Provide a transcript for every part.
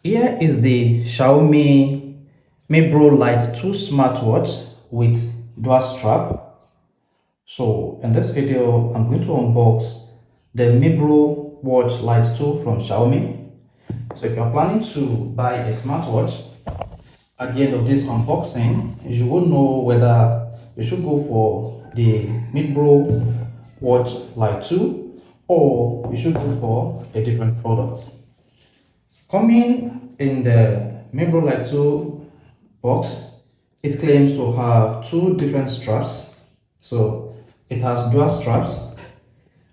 Here is the Xiaomi Mibro Lite2 Smartwatch with dual strap. So in this video, I'm going to unbox the Mibro Watch Lite 2 from Xiaomi. So if you're planning to buy a smartwatch, at the end of this unboxing, you will know whether you should go for the Mibro Watch Lite 2 or you should go for a different product. Coming in the Mibro Lite2 box, it claims to have two different straps. So it has dual straps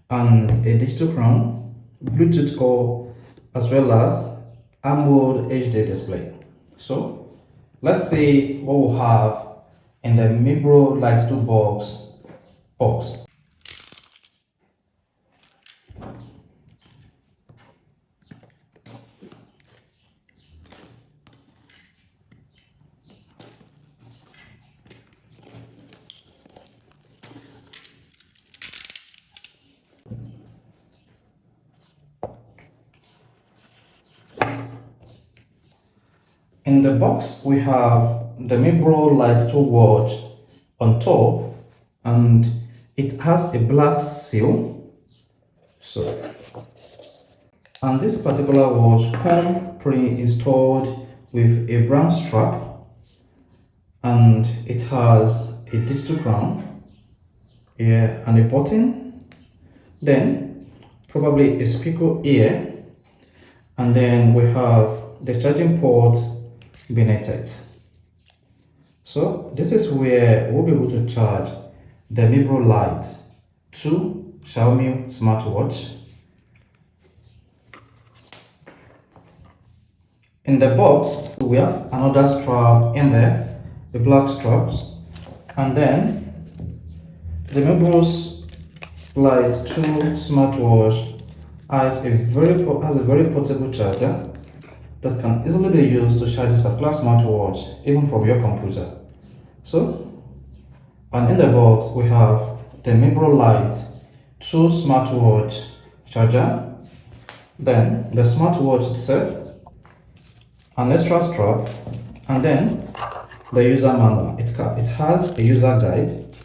and a digital crown, Bluetooth core, as well as AMOLED HD display. So let's see what we'll have in the Mibro Lite2 box. In the box, we have the Mibro Lite2 watch on top, and it has a black seal. And this particular watch comes pre-installed with a brown strap, and it has a digital crown here and a button, then probably a speaker here, and then we have the charging port beneath it. So this is where we'll be able to charge the Mibro Lite2 Xiaomi smartwatch. In the box, we have another strap in there, the black straps, and then the Mibro Lite2 smartwatch has a very portable charger that can easily be used to charge this particular smartwatch even from your computer. And in the box we have the Mibro Lite2 smartwatch charger, then the smartwatch itself, an extra strap, and then the user manual. It has a user guide.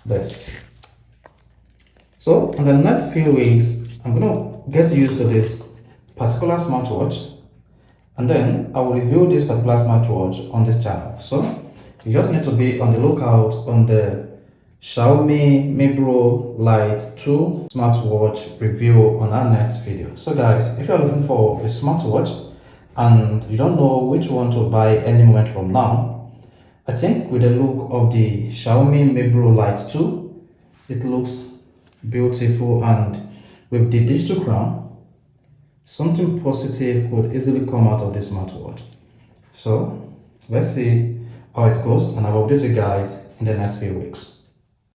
This. So in the next few weeks, I'm gonna get used to this particular smartwatch, and then I will review this particular smartwatch on this channel. So you just need to be on the lookout on the Xiaomi Mibro Lite2 smartwatch review on our next video. So guys, if you're looking for a smartwatch and you don't know which one to buy any moment from now, I think with the look of the Xiaomi Mibro Lite2, it looks beautiful, and with the digital crown, something positive could easily come out of this smartwatch. So let's see how it goes, and I will update you guys in the next few weeks.